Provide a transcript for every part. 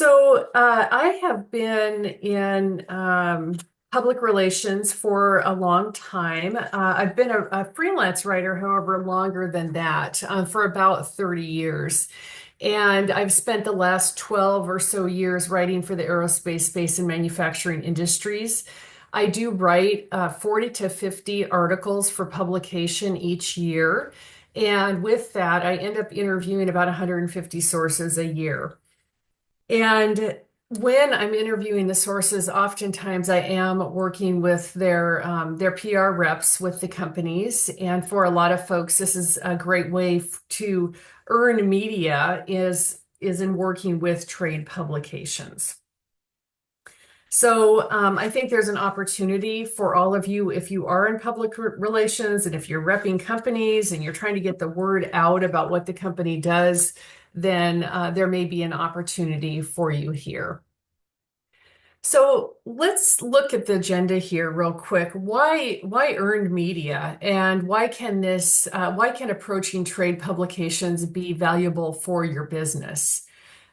I have been in public relations for a long time. I've been a freelance writer, however, longer than that, for about 30 years. And I've spent the last 12 or so years writing for the aerospace, space, and manufacturing industries. I do write 40 to 50 articles for publication each year. And with that, I end up interviewing about 150 sources a year. And when I'm interviewing the sources, oftentimes I am working with their PR reps with the companies. And for a lot of folks, this is a great way to earn media is in working with trade publications. I think there's an opportunity for all of you if you are in public relations and if you're repping companies and you're trying to get the word out about what the company does, then there may be an opportunity for you here. So let's look at the agenda here real quick. Why earned media, and why can approaching trade publications be valuable for your business?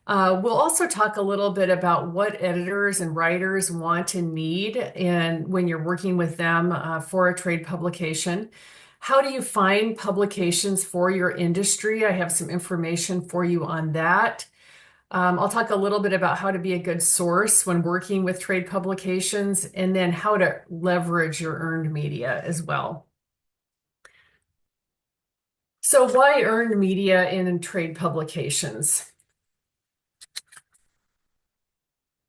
We'll also talk a little bit about what editors and writers want and need and when you're working with them for a trade publication. How do you find publications for your industry? I have some information for you on that. I'll talk a little bit about how to be a good source when working with trade publications, and then how to leverage your earned media as well. So why earned media in trade publications?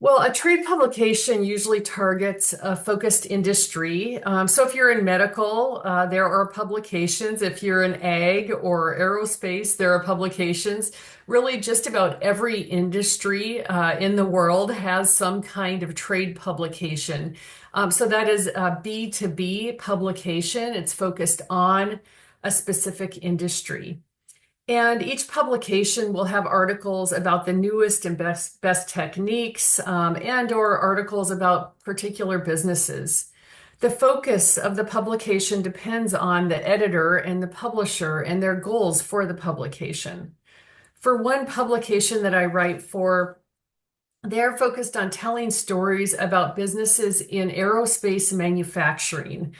Well, a trade publication usually targets a focused industry. So if you're in medical, there are publications. If you're in ag or aerospace, there are publications. Really, just about every industry in the world has some kind of trade publication. So that is a B2B publication. It's focused on a specific industry. And each publication will have articles about the newest and best techniques, and or articles about particular businesses. The focus of the publication depends on the editor and the publisher and their goals for the publication. For one publication that I write for, they're focused on telling stories about businesses in aerospace manufacturing.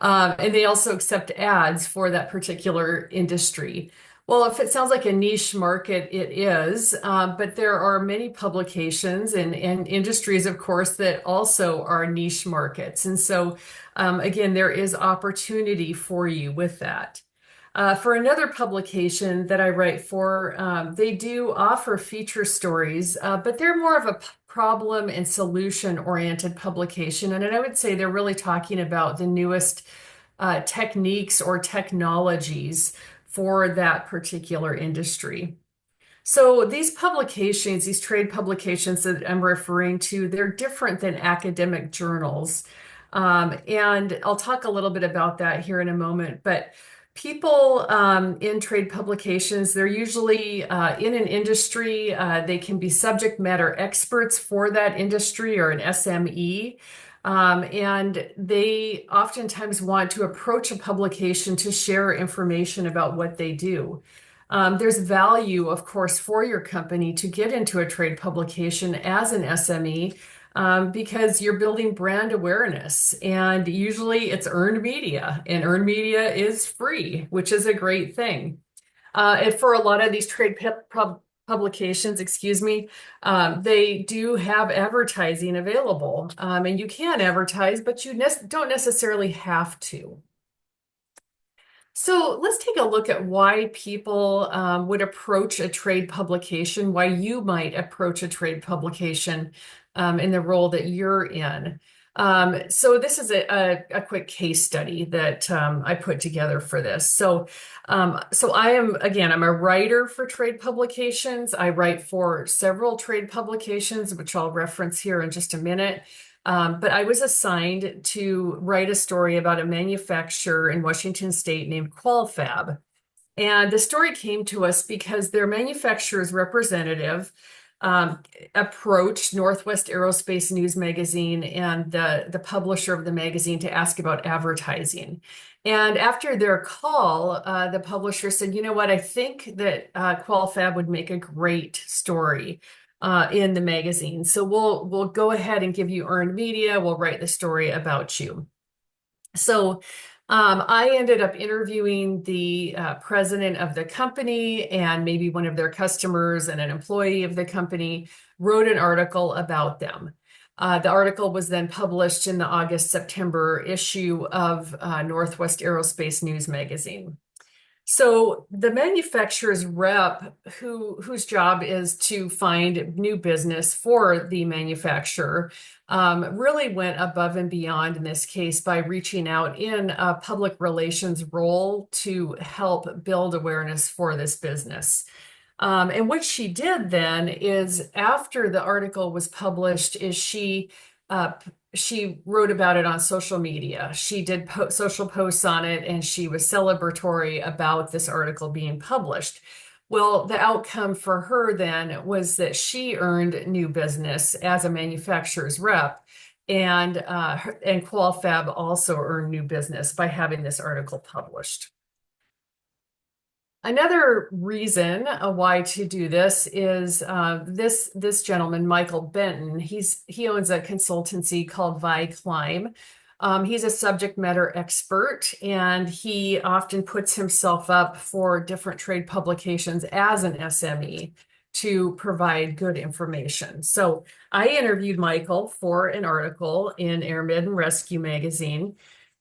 And they also accept ads for that particular industry. Well, if it sounds like a niche market, it is, but there are many publications and industries, of course, that also are niche markets. And so, again, there is opportunity for you with that. For another publication that I write for, they do offer feature stories, but they're more of a problem and solution oriented publication. And I would say they're really talking about the newest techniques or technologies for that particular industry. So these publications, these trade publications that I'm referring to, they're different than academic journals. And I'll talk a little bit about that here in a moment. But people in trade publications, they're usually in an industry. They can be subject matter experts for that industry or an SME. And they oftentimes want to approach a publication to share information about what they do. There's value, of course, for your company to get into a trade publication as an SME, because you're building brand awareness. And usually it's earned media, and earned media is free, which is a great thing. And for a lot of these trade publications, excuse me, they do have advertising available. And you can advertise, but you don't necessarily have to. So let's take a look at why people would approach a trade publication, why you might approach a trade publication in the role that you're in. So this is a quick case study that I put together for this. So I am, again, I'm a writer for trade publications. I write for several trade publications, which I'll reference here in just a minute. But I was assigned to write a story about a manufacturer in Washington State named Qualfab. And the story came to us because their manufacturer's representative approached Northwest Aerospace News Magazine and the publisher of the magazine to ask about advertising. And after their call, the publisher said, you know what, I think that Qualfab would make a great story. in the magazine. So we'll go ahead and give you earned media. We'll write the story about you. So I ended up interviewing the president of the company and maybe one of their customers and an employee of the company, wrote an article about them. The article was then published in the August-September issue of Northwest Aerospace News magazine. So the manufacturer's rep, whose job is to find new business for the manufacturer, really went above and beyond in this case by reaching out in a public relations role to help build awareness for this business. And what she did then is, after the article was published, is uh, she wrote about it on social media. She did social posts on it, and she was celebratory about this article being published. Well, the outcome for her then was that she earned new business as a manufacturer's rep, and Qualfab also earned new business by having this article published. Another reason why to do this is this gentleman, Michael Benton. He owns a consultancy called Vi Climb. He's a subject matter expert, and he often puts himself up for different trade publications as an SME to provide good information. So I interviewed Michael for an article in Air Med and Rescue magazine.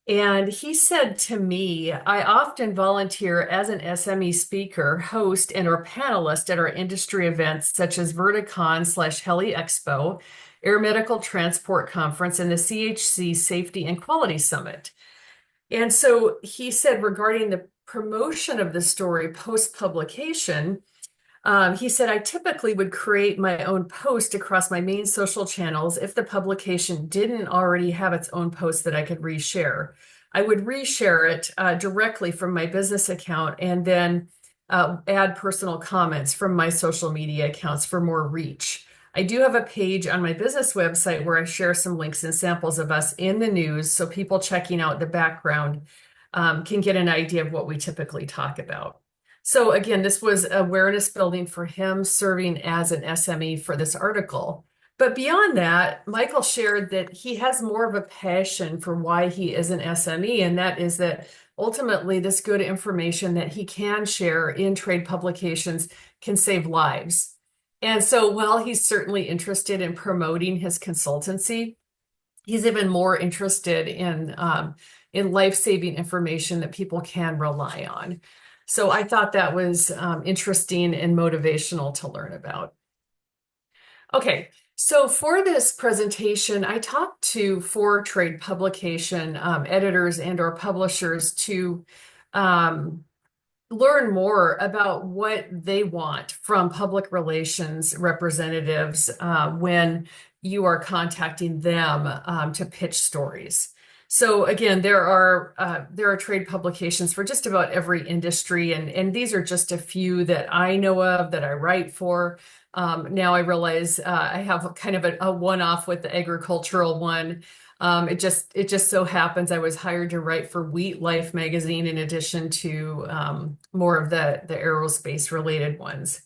And he said to me, I often volunteer as an SME speaker, host, and or panelist at our industry events such as Verticon/Heli Expo, Air Medical Transport Conference, and the CHC Safety and Quality Summit. And so he said, regarding the promotion of the story post-publication, he said, I typically would create my own post across my main social channels if the publication didn't already have its own post that I could reshare. I would reshare it directly from my business account, and then add personal comments from my social media accounts for more reach. I do have a page on my business website where I share some links and samples of us in the news, so people checking out the background can get an idea of what we typically talk about. So again, this was awareness building for him, serving as an SME for this article. But beyond that, Michael shared that he has more of a passion for why he is an SME, and that is that ultimately this good information that he can share in trade publications can save lives. And so while he's certainly interested in promoting his consultancy, he's even more interested in life-saving information that people can rely on. So I thought that was interesting and motivational to learn about. Okay, so for this presentation, I talked to 4 trade publication editors and or publishers to learn more about what they want from public relations representatives when you are contacting them to pitch stories. So again, there are trade publications for just about every industry, and these are just a few that I know of that I write for. Now I realize I have kind of a one-off with the agricultural one. It just so happens I was hired to write for Wheat Life magazine in addition to more of the aerospace related ones.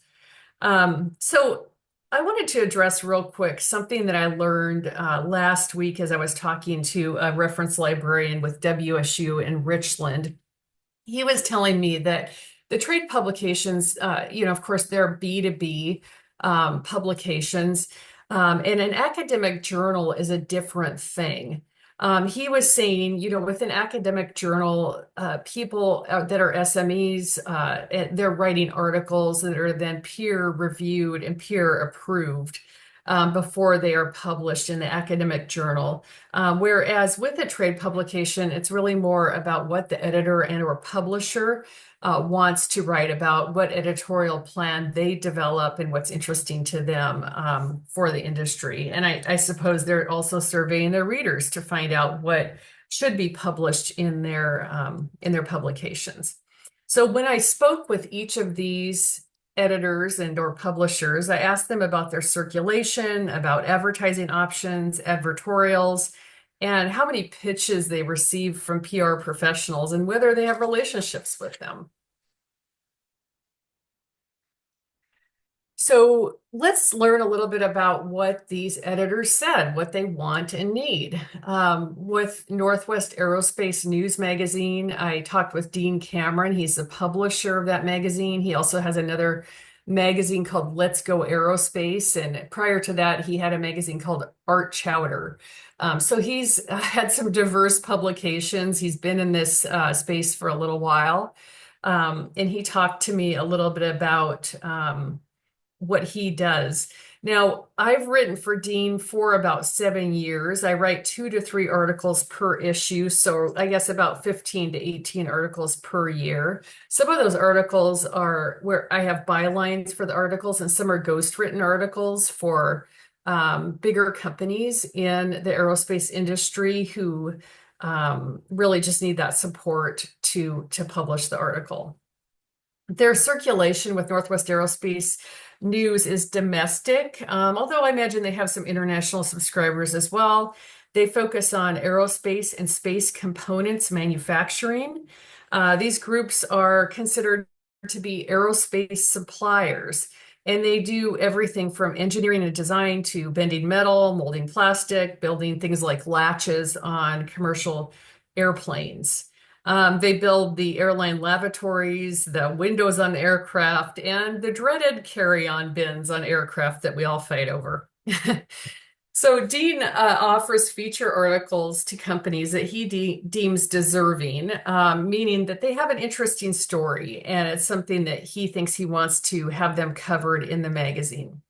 So I wanted to address real quick something that I learned last week as I was talking to a reference librarian with WSU in Richland. He was telling me that the trade publications, of course, they're B2B publications, and an academic journal is a different thing. He was saying, with an academic journal, people that are SMEs, they're writing articles that are then peer reviewed and peer approved before they are published in the academic journal. Whereas with a trade publication, it's really more about what the editor and or publisher wants to write about, what editorial plan they develop, and what's interesting to them for the industry. And I suppose they're also surveying their readers to find out what should be published in their publications. So when I spoke with each of these editors and or publishers, I asked them about their circulation, about advertising options, advertorials, and how many pitches they receive from PR professionals and whether they have relationships with them. So Let's learn a little bit about what these editors said, what they want and need. With Northwest Aerospace News Magazine, I talked with Dean Cameron. He's the publisher of that magazine. He also has another magazine called Let's Go Aerospace. And prior to that, he had a magazine called Art Chowder. So he's had some diverse publications. He's been in this space for a little while. And he talked to me a little bit about what he does. Now, I've written for Dean for about 7 years. I write 2 to 3 articles per issue, so I guess about 15 to 18 articles per year. Some of those articles are where I have bylines for the articles, and some are ghostwritten articles for bigger companies in the aerospace industry who really just need that support to publish the article. Their circulation with Northwest Aerospace News is domestic, although I imagine they have some international subscribers as well. They focus on aerospace and space components manufacturing. These groups are considered to be aerospace suppliers, and they do everything from engineering and design to bending metal, molding plastic, building things like latches on commercial airplanes. They build the airline lavatories, the windows on the aircraft, and the dreaded carry-on bins on aircraft that we all fight over. So Dean offers feature articles to companies that he deems deserving, meaning that they have an interesting story, and it's something that he thinks he wants to have them covered in the magazine.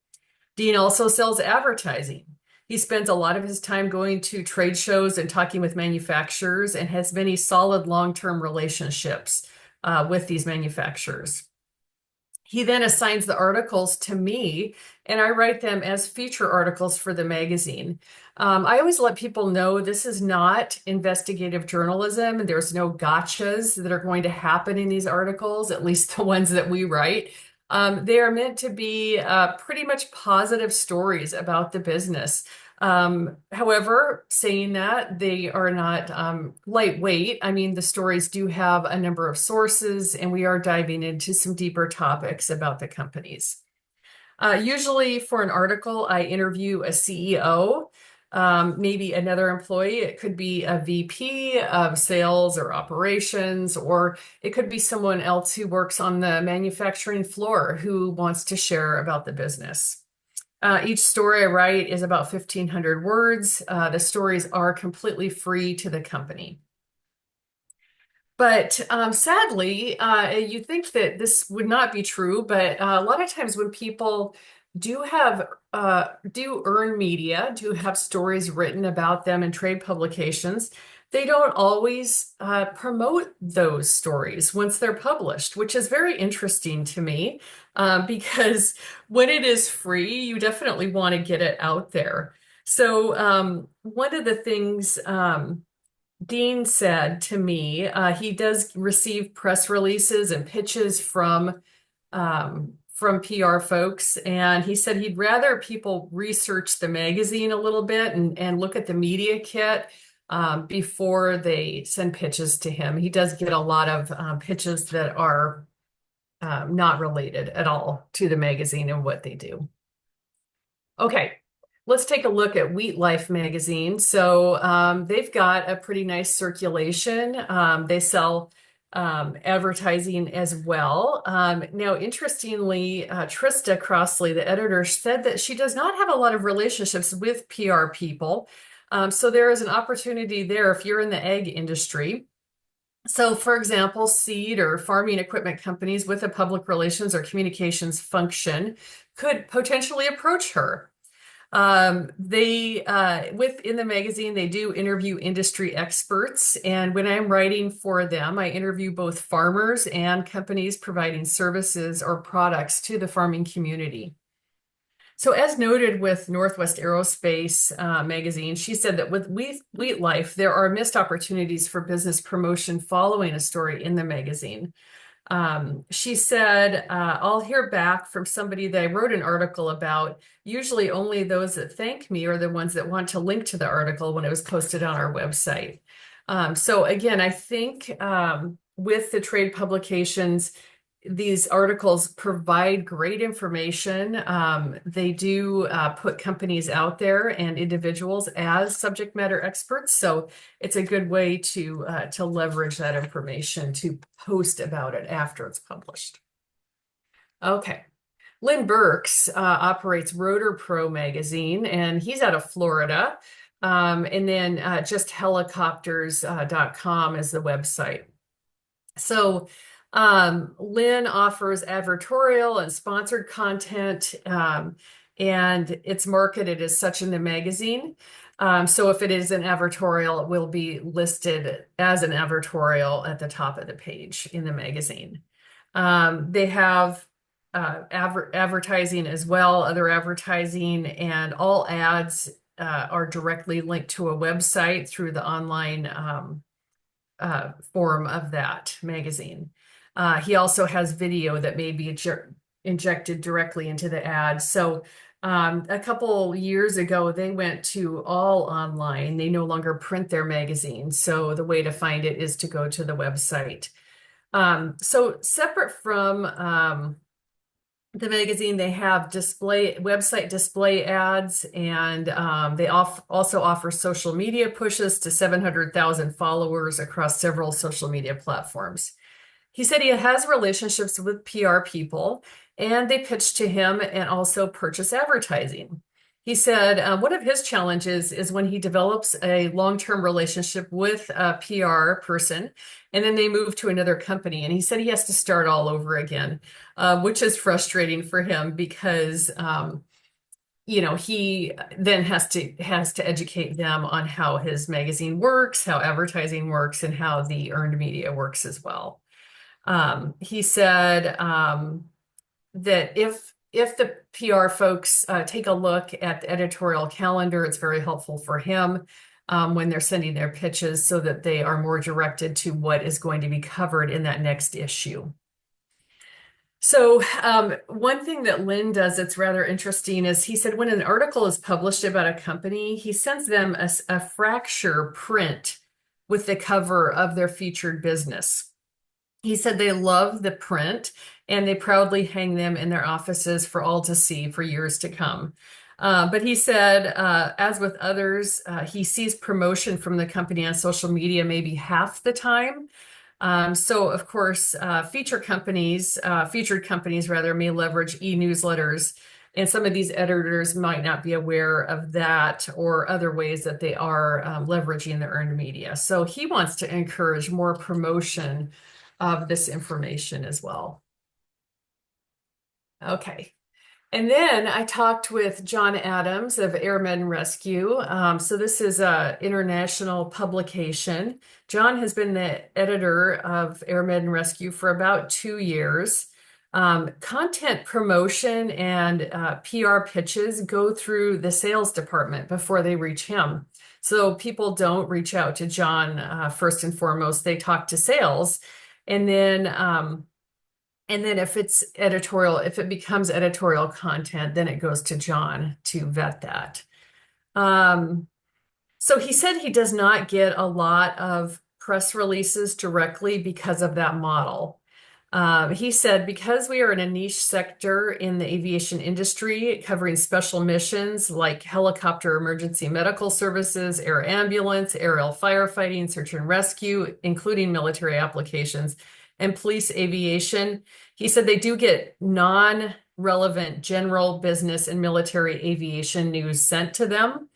Dean also sells advertising. He spends a lot of his time going to trade shows and talking with manufacturers and has many solid long-term relationships with these manufacturers. He then assigns the articles to me, and I write them as feature articles for the magazine. I always let people know this is not investigative journalism, and there's no gotchas that are going to happen in these articles, at least the ones that we write. They are meant to be pretty much positive stories about the business. However, saying that, they are not lightweight. I mean, the stories do have a number of sources, and we are diving into some deeper topics about the companies. Usually for an article, I interview a CEO, maybe another employee. It could be a VP of sales or operations, or it could be someone else who works on the manufacturing floor who wants to share about the business. Each story I write is about 1,500 words. The stories are completely free to the company. But sadly, you'd think that this would not be true, but a lot of times when people do earn media, do have stories written about them in trade publications, they don't always promote those stories once they're published, which is very interesting to me because when it is free, you definitely want to get it out there. So one of the things Dean said to me, he does receive press releases and pitches from PR folks, and he said he'd rather people research the magazine a little bit and look at the media kit before they send pitches to him. He does get a lot of pitches that are not related at all to the magazine and what they do. Okay, let's take a look at Wheat Life magazine. So they've got a pretty nice circulation. They sell advertising as well. Now, interestingly, Trista Crossley, the editor, said that she does not have a lot of relationships with PR people. So there is an opportunity there if you're in the egg industry. So, for example, seed or farming equipment companies with a public relations or communications function could potentially approach her. Within the magazine, they do interview industry experts. And when I'm writing for them, I interview both farmers and companies providing services or products to the farming community. So as noted with Northwest Aerospace magazine, she said that with Wheat Life, there are missed opportunities for business promotion following a story in the magazine. She said, I'll hear back from somebody that I wrote an article about. Usually only those that thank me are the ones that want to link to the article when it was posted on our website. So again, I think with the trade publications, these articles provide great information. They do put companies out there and individuals as subject matter experts, so it's a good way to leverage that information to post about it after it's published. Okay. Lynn Burks operates Rotor Pro magazine, and he's out of Florida. And then just helicopters.com is the website. So Lynn offers advertorial and sponsored content, and it's marketed as such in the magazine. So if it is an advertorial, it will be listed as an advertorial at the top of the page in the magazine. They have advertising as well, other advertising, and all ads are directly linked to a website through the online form of that magazine. He also has video that may be injected directly into the ad. So a couple years ago, they went to all online. They no longer print their magazine. So the way to find it is to go to the website. So separate from the magazine, they have website display ads, and they also offer social media pushes to 700,000 followers across several social media platforms. He said he has relationships with PR people, and they pitch to him and also purchase advertising. He said one of his challenges is when he develops a long-term relationship with a PR person, and then they move to another company. And he said he has to start all over again, which is frustrating for him because he then has to educate them on how his magazine works, how advertising works, and how the earned media works as well. He said that if the PR folks take a look at the editorial calendar, it's very helpful for him when they're sending their pitches so that they are more directed to what is going to be covered in that next issue. So one thing that Lynn does that's rather interesting is he said when an article is published about a company, he sends them a fracture print with the cover of their featured business. He said they love the print and they proudly hang them in their offices for all to see for years to come. But he said, as with others, he sees promotion from the company on social media maybe half the time. So of course, featured companies rather may leverage e-newsletters, and some of these editors might not be aware of that or other ways that they are leveraging the earned media. So he wants to encourage more promotion of this information as well. Okay. And then I talked with John Adams of Airmen and Rescue. So this is an international publication. John has been the editor of Airmen and Rescue for about 2 years. Content promotion and PR pitches go through the sales department before they reach him. So people don't reach out to John first and foremost. They talk to sales. And then if it's editorial, if it becomes editorial content, then it goes to John to vet that. So he said he does not get a lot of press releases directly because of that model. He said, because we are in a niche sector in the aviation industry covering special missions like helicopter emergency medical services, air ambulance, aerial firefighting, search and rescue, including military applications, and police aviation, he said they do get non-relevant general business and military aviation news sent to them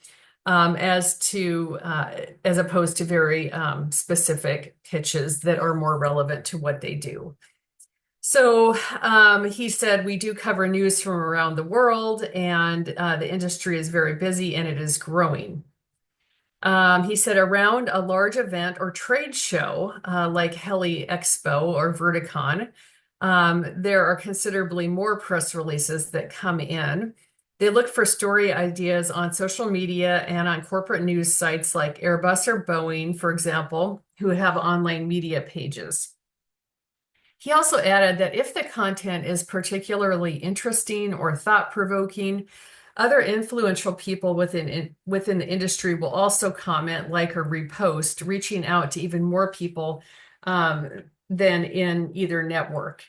as opposed to very specific pitches that are more relevant to what they do. So he said, we do cover news from around the world, and the industry is very busy and it is growing. He said around a large event or trade show like Heli Expo or Verticon, there are considerably more press releases that come in. They look for story ideas on social media and on corporate news sites like Airbus or Boeing, for example, who have online media pages. He also added that if the content is particularly interesting or thought-provoking, other influential people within the industry will also comment, like, or repost, reaching out to even more people than in either network.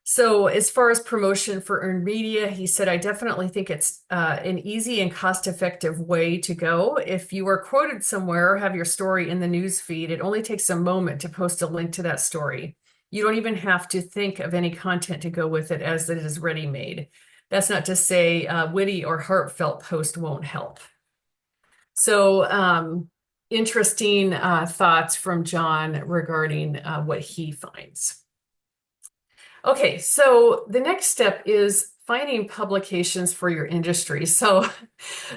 So, as far as promotion for earned media, he said, I definitely think it's an easy and cost-effective way to go. If you are quoted somewhere or have your story in the news feed, it only takes a moment to post a link to that story. You don't even have to think of any content to go with it as it is ready-made. That's not to say witty or heartfelt post won't help. So, interesting thoughts from John regarding what he finds. Okay, so the next step is finding publications for your industry. So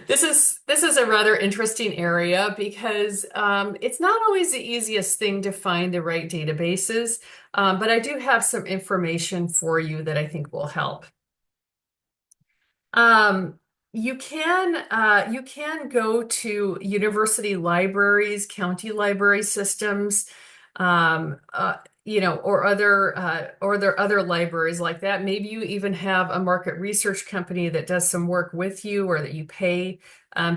this is a rather interesting area because it's not always the easiest thing to find the right databases, but I do have some information for you that I think will help. Um, you can go to university libraries, county library systems, um, uh, or there are other libraries like that. Maybe you even have a market research company that does some work with you or that you pay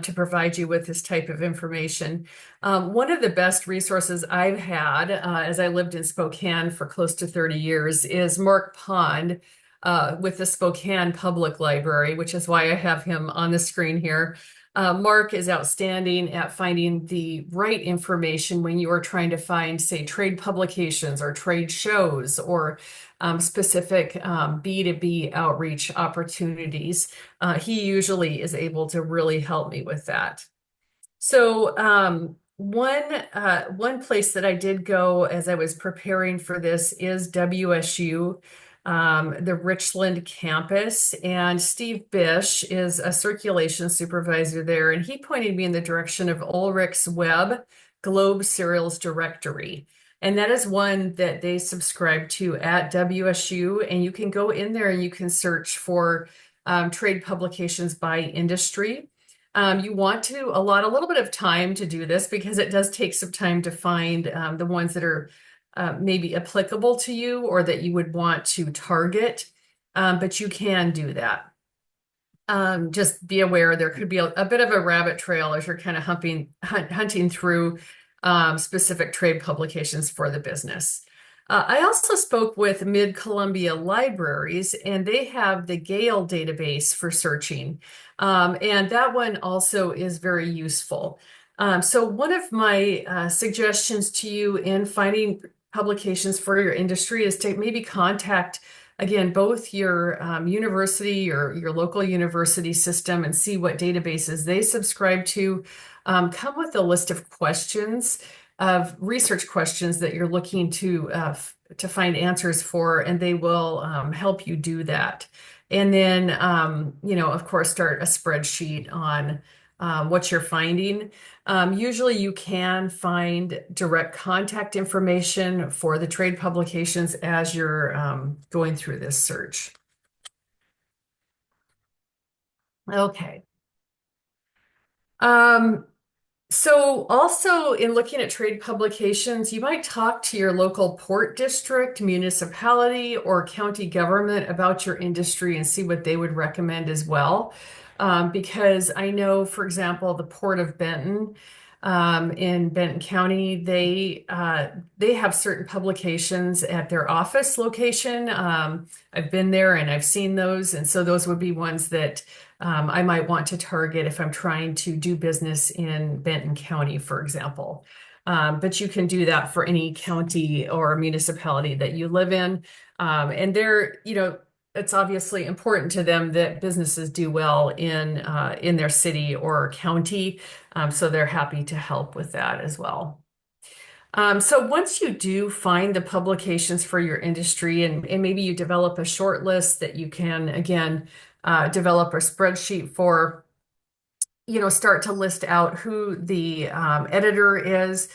to provide you with this type of information. One of the best resources I've had as I lived in Spokane for close to 30 years is Mark Pond with the Spokane Public Library, which is why I have him on the screen here. Mark is outstanding at finding the right information when you are trying to find, say, trade publications or trade shows or specific B2B outreach opportunities. He usually is able to really help me with that. So one place that I did go as I was preparing for this is WSU, the Richland campus, and Steve Bish is a circulation supervisor there, and he pointed me in the direction of Ulrich's Web Globe Serials Directory. And that is one that they subscribe to at WSU, and you can go in there and you can search for trade publications by industry. You want to allot a little bit of time to do this because it does take some time to find the ones that are maybe applicable to you or that you would want to target, but you can do that. Just be aware there could be a bit of a rabbit trail as you're kind of hunting through specific trade publications for the business. I also spoke with Mid-Columbia Libraries, and they have the Gale database for searching. And that one also is very useful. So one of my suggestions to you in finding publications for your industry is to maybe contact, again, both your university or your local university system and see what databases they subscribe to. Come with a list of questions, of research questions that you're looking to find answers for, and they will help you do that. And then, of course, start a spreadsheet on what you're finding. Usually you can find direct contact information for the trade publications as you're going through this search. Okay. Um, So also in looking at trade publications, you might talk to your local port district, municipality, or county government about your industry and see what they would recommend as well. Because I know, for example, the Port of Benton in Benton County, they have certain publications at their office location. I've been there and I've seen those, and so those would be ones that I might want to target if I'm trying to do business in Benton County, for example. But you can do that for any county or municipality that you live in. And it's obviously important to them that businesses do well in their city or county. So they're happy to help with that as well. So once you do find the publications for your industry and maybe you develop a short list that you can, again, develop a spreadsheet for, start to list out who the editor is,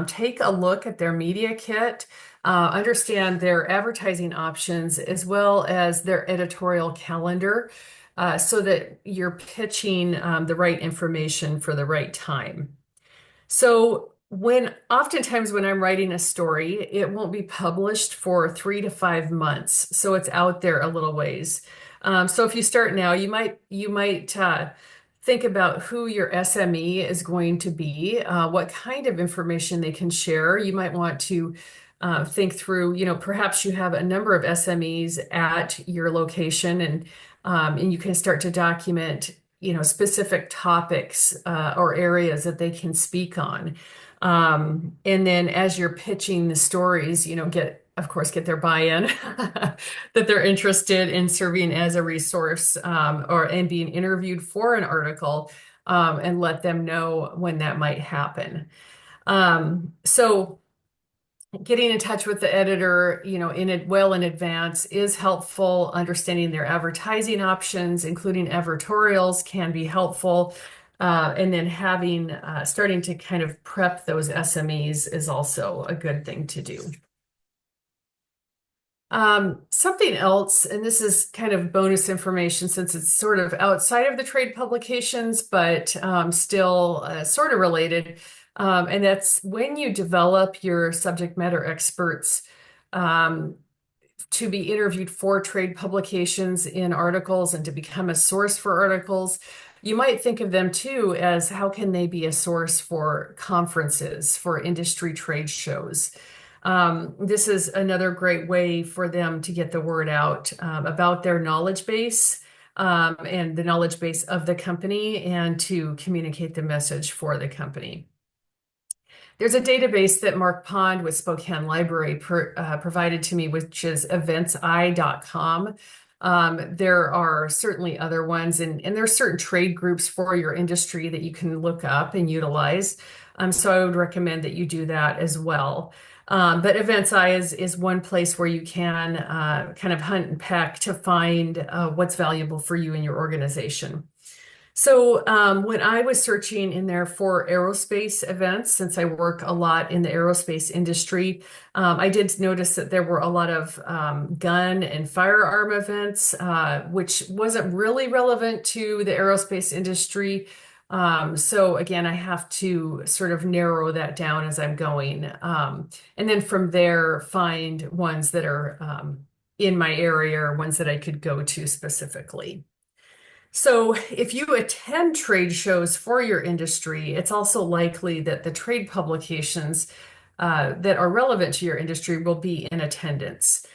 take a look at their media kit, understand their advertising options as well as their editorial calendar, so that you're pitching the right information for the right time. So oftentimes when I'm writing a story, it won't be published for 3 to 5 months. So it's out there a little ways. So if you start now, you might think about who your SME is going to be, what kind of information they can share. You might want to think through, perhaps you have a number of SMEs at your location and you can start to document, specific topics or areas that they can speak on. And then as you're pitching the stories, of course, get their buy-in that they're interested in serving as a resource and being interviewed for an article and let them know when that might happen. So getting in touch with the editor, in advance is helpful. Understanding their advertising options, including advertorials, can be helpful. And then starting to kind of prep those SMEs is also a good thing to do. Something else, and this is kind of bonus information since it's sort of outside of the trade publications, but still sort of related. And that's when you develop your subject matter experts to be interviewed for trade publications in articles and to become a source for articles. You might think of them too as how can they be a source for conferences, for industry trade shows. This is another great way for them to get the word out about their knowledge base and the knowledge base of the company and to communicate the message for the company. There's a database that Mark Pond with Spokane Library provided to me, which is eventseye.com. There are certainly other ones, and there are certain trade groups for your industry that you can look up and utilize. So I would recommend that you do that as well. But eventseye is one place where you can kind of hunt and peck to find what's valuable for you and your organization. So when I was searching in there for aerospace events, since I work a lot in the aerospace industry, I did notice that there were a lot of gun and firearm events, which wasn't really relevant to the aerospace industry. So again, I have to sort of narrow that down as I'm going. And then from there, find ones that are in my area or ones that I could go to specifically. So, if you attend trade shows for your industry, it's also likely that the trade publications that are relevant to your industry will be in attendance.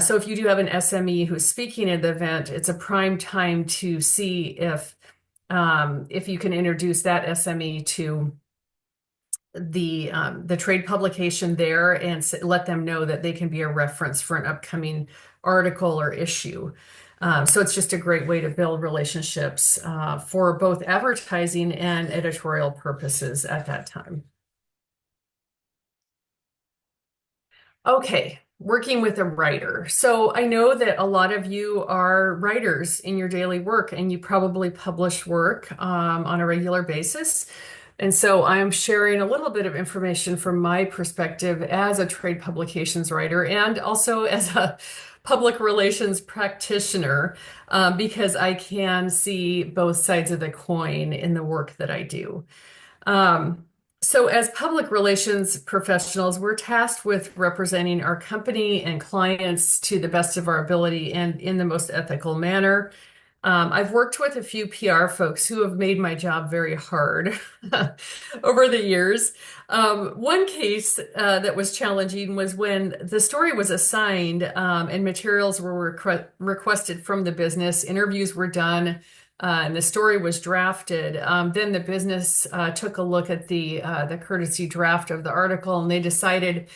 So, if you do have an SME who's speaking at the event, it's a prime time to see if you can introduce that SME to the trade publication there and let them know that they can be a reference for an upcoming article or issue. So it's just a great way to build relationships for both advertising and editorial purposes at that time. Okay, working with a writer. So I know that a lot of you are writers in your daily work and you probably publish work on a regular basis. And so I'm sharing a little bit of information from my perspective as a trade publications writer and also as a public relations practitioner because I can see both sides of the coin in the work that I do. So as public relations professionals, we're tasked with representing our company and clients to the best of our ability and in the most ethical manner. I've worked with a few PR folks who have made my job very hard over the years. One case that was challenging was when the story was assigned and materials were requested from the business, interviews were done, and the story was drafted. Then the business took a look at the courtesy draft of the article and they decided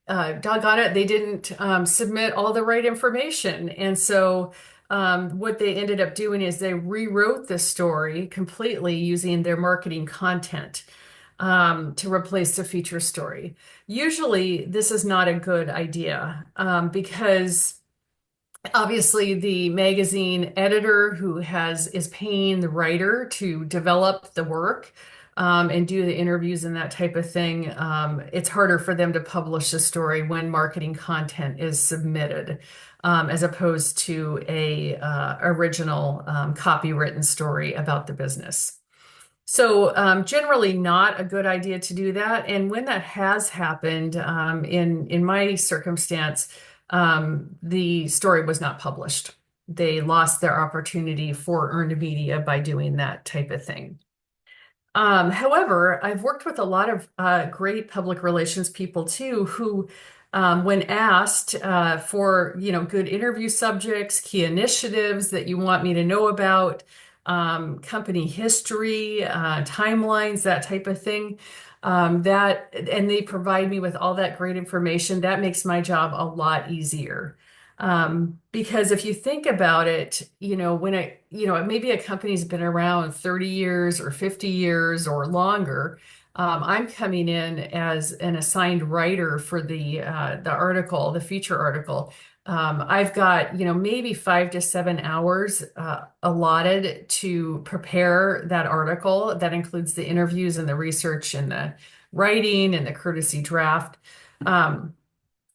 doggone it, they didn't submit all the right information. And so what they ended up doing is they rewrote the story completely using their marketing content to replace the feature story. Usually, this is not a good idea because obviously the magazine editor who is paying the writer to develop the work and do the interviews and that type of thing, it's harder for them to publish a story when marketing content is submitted as opposed to a original copywritten story about the business. So generally not a good idea to do that. And when that has happened, in my circumstance, the story was not published. They lost their opportunity for earned media by doing that type of thing. However, I've worked with a lot of great public relations people too, who, when asked for, good interview subjects, key initiatives that you want me to know about, company history, timelines, that type of thing, and they provide me with all that great information. That makes my job a lot easier. Because if you think about it, maybe a company's been around 30 years or 50 years or longer. I'm coming in as an assigned writer for the article, the feature article. I've got, maybe 5 to 7 hours allotted to prepare that article. That includes the interviews and the research and the writing and the courtesy draft. Um,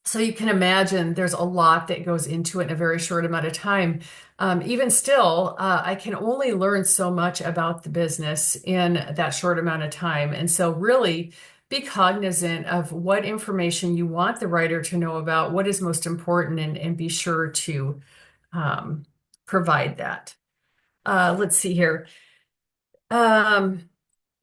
so you can imagine there's a lot that goes into it in a very short amount of time. Even still, I can only learn so much about the business in that short amount of time. And so really be cognizant of what information you want the writer to know about, what is most important, and be sure to um, provide that. Let's see here. Um,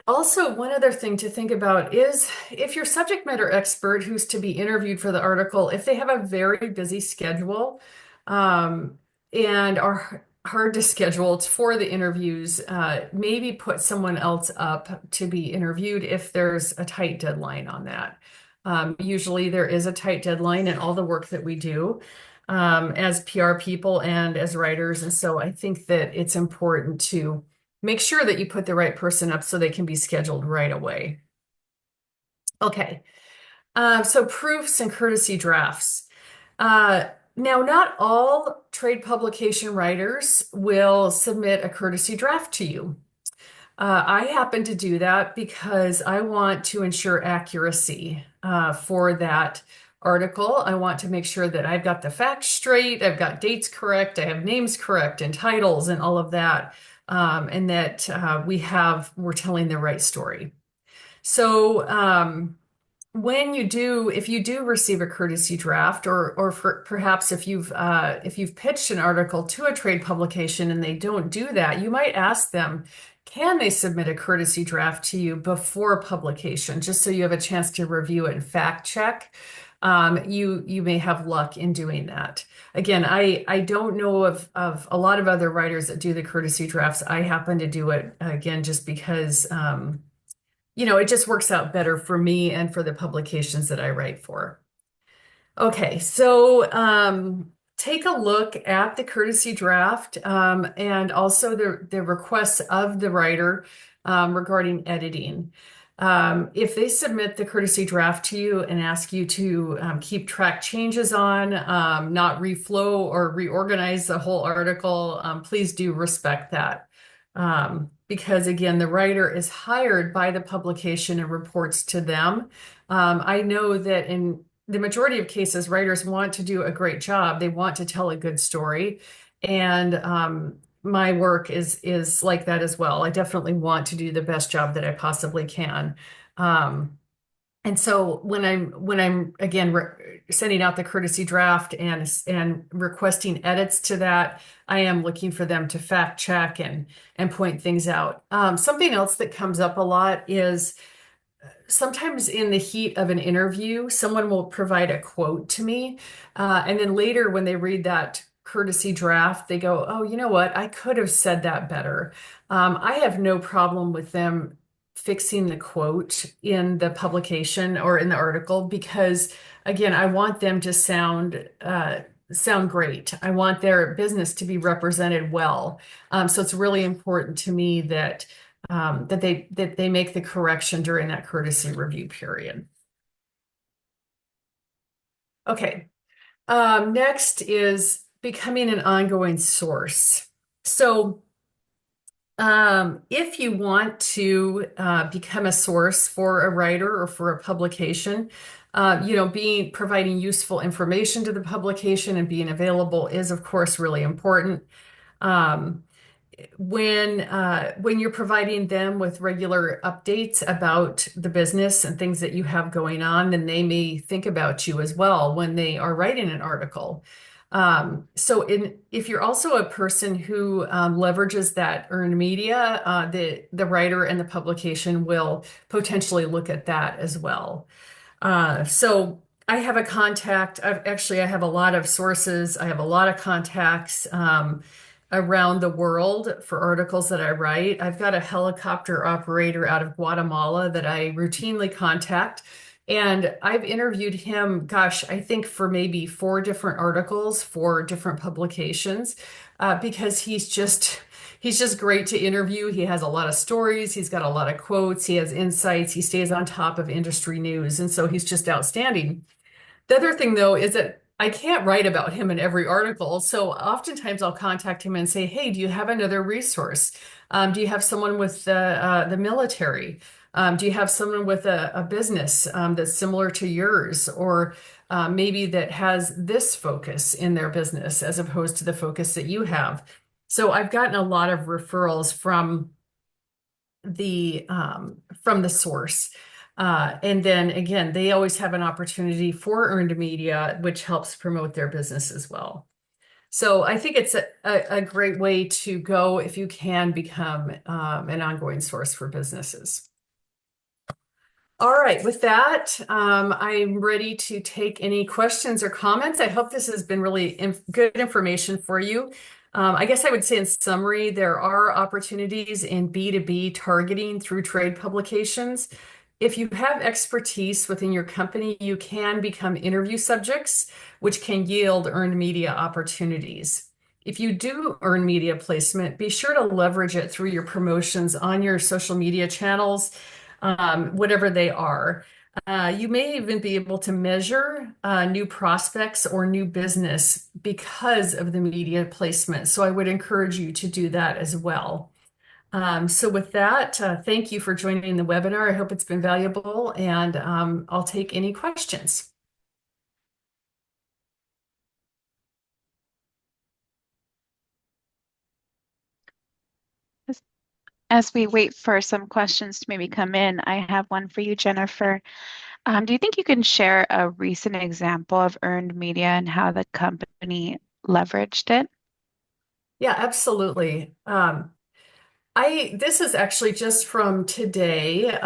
Also, one other thing to think about is if your subject matter expert who's to be interviewed for the article, if they have a very busy schedule, um, and are hard to schedule for the interviews, maybe put someone else up to be interviewed if there's a tight deadline on that. Usually there is a tight deadline in all the work that we do, as PR people and as writers. And so I think that it's important to make sure that you put the right person up so they can be scheduled right away. Okay, so proofs and courtesy drafts. Uh, Now, not all trade publication writers will submit a courtesy draft to you. I happen to do that because I want to ensure accuracy for that article. I want to make sure that I've got the facts straight, I've got dates correct, I have names correct, and titles and all of that, and that we're telling the right story. So, if you do receive a courtesy draft, perhaps if you've pitched an article to a trade publication and they don't do that, you might ask them, can they submit a courtesy draft to you before publication, just so you have a chance to review it and fact check. You may have luck in doing that. Again, I don't know of a lot of other writers that do the courtesy drafts. I happen to do it again just because it just works out better for me and for the publications that I write for. Okay, so take a look at the courtesy draft and also the requests of the writer regarding editing. If they submit the courtesy draft to you and ask you to keep track changes on, not reflow or reorganize the whole article, please do respect that. Because again, the writer is hired by the publication and reports to them. I know that in the majority of cases, writers want to do a great job. They want to tell a good story. And my work is like that as well. I definitely want to do the best job that I possibly can. And so when I'm again sending out the courtesy draft and requesting edits to that, I am looking for them to fact check and point things out. Something else that comes up a lot is sometimes in the heat of an interview, someone will provide a quote to me. And then later, when they read that courtesy draft, they go, oh, you know what? I could have said that better. I have no problem with them fixing the quote in the publication or in the article because, again, I want them to sound great. I want their business to be represented well. So it's really important to me that they make the correction during that courtesy review period. Okay. Next is becoming an ongoing source. So, if you want to become a source for a writer or for a publication, being providing useful information to the publication and being available is, of course, really important. Um, when you're providing them with regular updates about the business and things that you have going on, then they may think about you as well when they are writing an article. If you're also a person who leverages that earned media, the writer and the publication will potentially look at that as well. So I have a contact. I have a lot of sources. I have a lot of contacts around the world for articles that I write. I've got a helicopter operator out of Guatemala that I routinely contact. And I've interviewed him, gosh, I think for maybe four different articles for different publications, because he's just great to interview. He has a lot of stories. He's got a lot of quotes. He has insights. He stays on top of industry news. And so he's just outstanding. The other thing, though, is that I can't write about him in every article. So oftentimes I'll contact him and say, hey, do you have another resource? Do you have someone with the military? Do you have someone with a business that's similar to yours? Or maybe that has this focus in their business as opposed to the focus that you have? So I've gotten a lot of referrals from the source. And then again, they always have an opportunity for earned media, which helps promote their business as well. So I think it's a great way to go if you can become an ongoing source for businesses. All right, with that, I'm ready to take any questions or comments. I hope this has been really good information for you. I guess I would say in summary, there are opportunities in B2B targeting through trade publications. If you have expertise within your company, you can become interview subjects, which can yield earned media opportunities. If you do earn media placement, be sure to leverage it through your promotions on your social media channels, whatever they are. You may even be able to measure new prospects or new business because of the media placement. So I would encourage you to do that as well. So with that, thank you for joining the webinar. I hope it's been valuable, and I'll take any questions. As we wait for some questions to maybe come in, I have one for you, Jennifer. Do you think you can share a recent example of earned media and how the company leveraged it? Yeah, absolutely. This is actually just from today.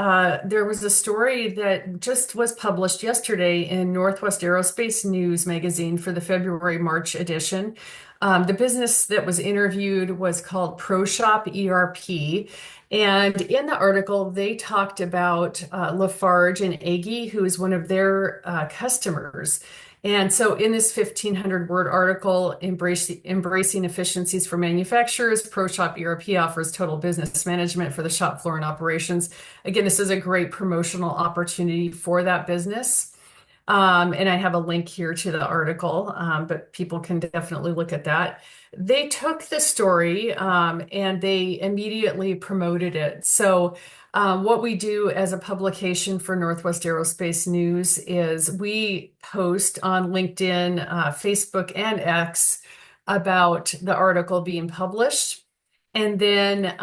There was a story that just was published yesterday in Northwest Aerospace News magazine for the February-March edition. The business that was interviewed was called ProShop ERP. And in the article, they talked about Lafarge and Aggie, who is one of their customers. And so in this 1,500 word article, Embracing Efficiencies for Manufacturers, ProShop ERP offers total business management for the shop floor and operations. Again, this is a great promotional opportunity for that business. And I have a link here to the article, but people can definitely look at that. They took the story and they immediately promoted it. So what we do as a publication for Northwest Aerospace News is we post on LinkedIn, Facebook, and X about the article being published. And then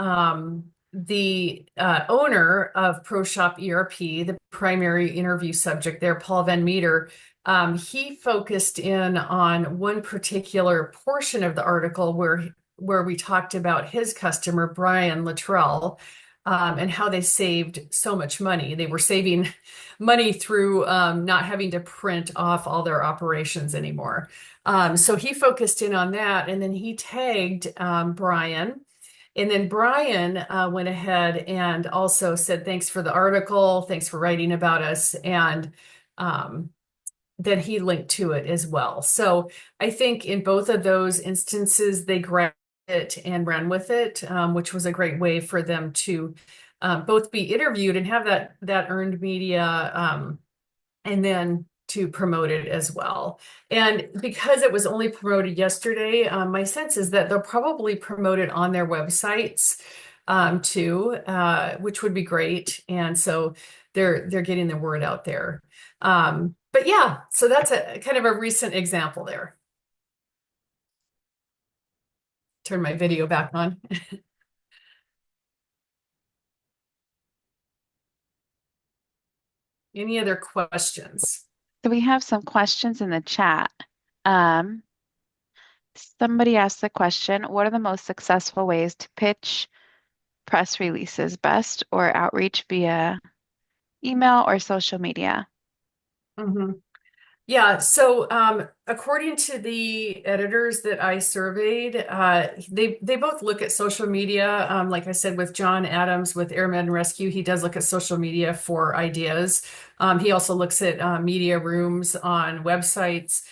the owner of ProShop ERP, the primary interview subject there, Paul Van Meter, he focused in on one particular portion of the article where we talked about his customer, Brian Luttrell, and how they saved so much money. They were saving money through not having to print off all their operations anymore. So he focused in on that, and then he tagged Brian. And then Brian went ahead and also said, thanks for the article, thanks for writing about us. And then he linked to it as well. So I think in both of those instances, they grabbed it and ran with it, which was a great way for them to both be interviewed and have that earned media, and then to promote it as well. And because it was only promoted yesterday, my sense is that they'll probably promote it on their websites too, which would be great. And so they're getting the word out there. But yeah, so that's a kind of a recent example there. Turn my video back on. Any other questions? So we have some questions in the chat. Um, Somebody asked the question, what are the most successful ways to pitch press releases best or outreach via email or social media? Mhm. Yeah, so according to the editors that I surveyed, they both look at social media. Like I said, with John Adams with AirMed and Rescue, he does look at social media for ideas. He also looks at media rooms on websites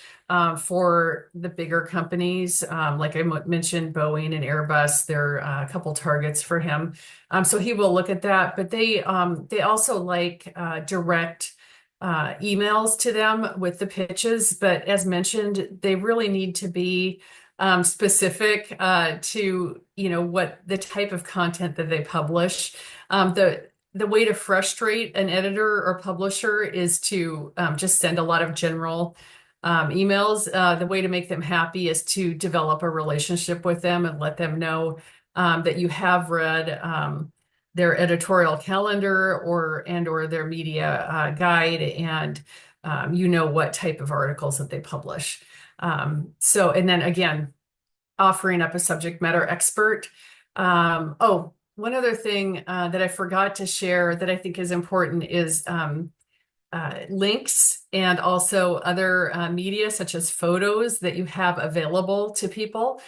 for the bigger companies. Like I mentioned, Boeing and Airbus, they're a couple targets for him. So he will look at that, but they also like direct emails to them with the pitches, but as mentioned, they really need to be specific to what the type of content that they publish. The way to frustrate an editor or publisher is to just send a lot of general emails. The way to make them happy is to develop a relationship with them and let them know that you have read their editorial calendar or their media guide, and you know what type of articles that they publish. And then again, offering up a subject matter expert. One other thing that I forgot to share that I think is important is links and also other media such as photos that you have available to people.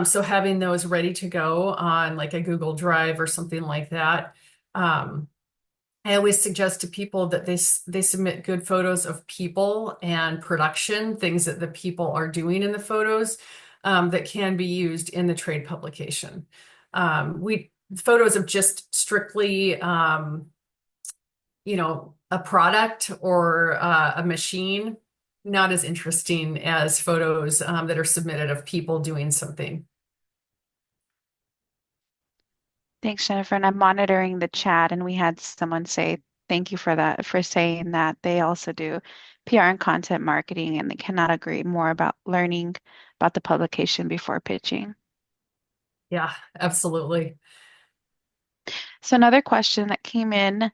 So having those ready to go on like a Google Drive or something like that. Um, I always suggest to people that they submit good photos of people and production, things that the people are doing in the photos that can be used in the trade publication. We photos of just strictly a product or a machine, not as interesting as photos that are submitted of people doing something. Thanks, Jennifer. And I'm monitoring the chat, and we had someone say, thank you for that, for saying that they also do PR and content marketing, and they cannot agree more about learning about the publication before pitching. Yeah, absolutely. So another question that came in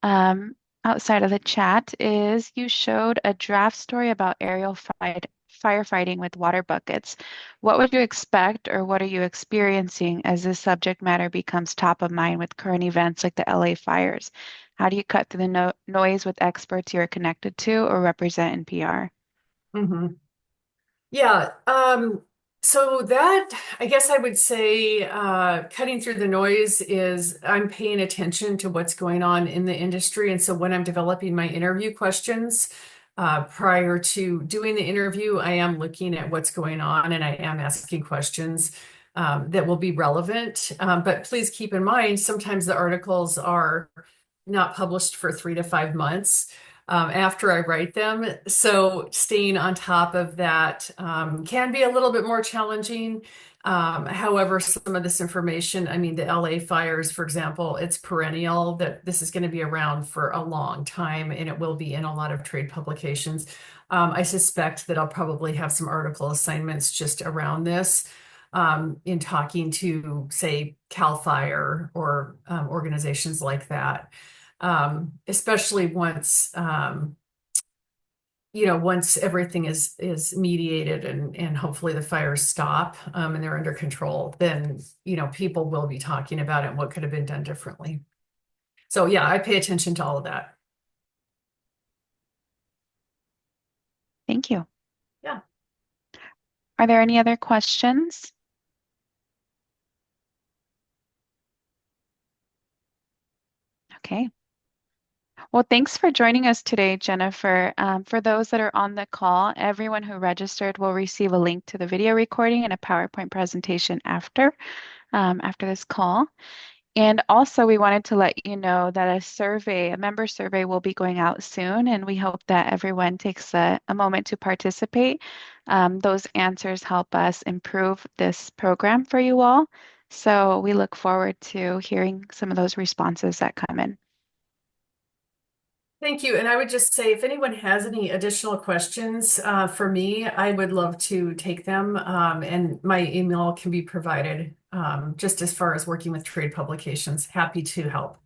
outside of the chat is you showed a draft story about firefighting with water buckets. What would you expect or what are you experiencing as this subject matter becomes top of mind with current events like the LA fires? How do you cut through the noise with experts you are connected to or represent in PR? Mhm. Yeah, so that I guess I would say cutting through the noise is I'm paying attention to what's going on in the industry. And so when I'm developing my interview questions prior to doing the interview, I am looking at what's going on and I am asking questions that will be relevant. But please keep in mind, sometimes the articles are not published for 3 to 5 months after I write them. So staying on top of that can be a little bit more challenging. However, some of this information, I mean, the LA fires, for example, it's perennial that this is going to be around for a long time and it will be in a lot of trade publications. I suspect that I'll probably have some article assignments just around this in talking to, say, CAL FIRE or organizations like that, especially once everything is mediated and hopefully the fires stop and they're under control, then people will be talking about it and what could have been done differently. So yeah, I pay attention to all of that. Thank you. Yeah. Are there any other questions? Okay. Well, thanks for joining us today, Jennifer. For those that are on the call, everyone who registered will receive a link to the video recording and a PowerPoint presentation after this call. And also, we wanted to let you know that a member survey will be going out soon, and we hope that everyone takes a moment to participate. Those answers help us improve this program for you all. So we look forward to hearing some of those responses that come in. Thank you. And I would just say if anyone has any additional questions for me, I would love to take them. And my email can be provided just as far as working with trade publications. Happy to help.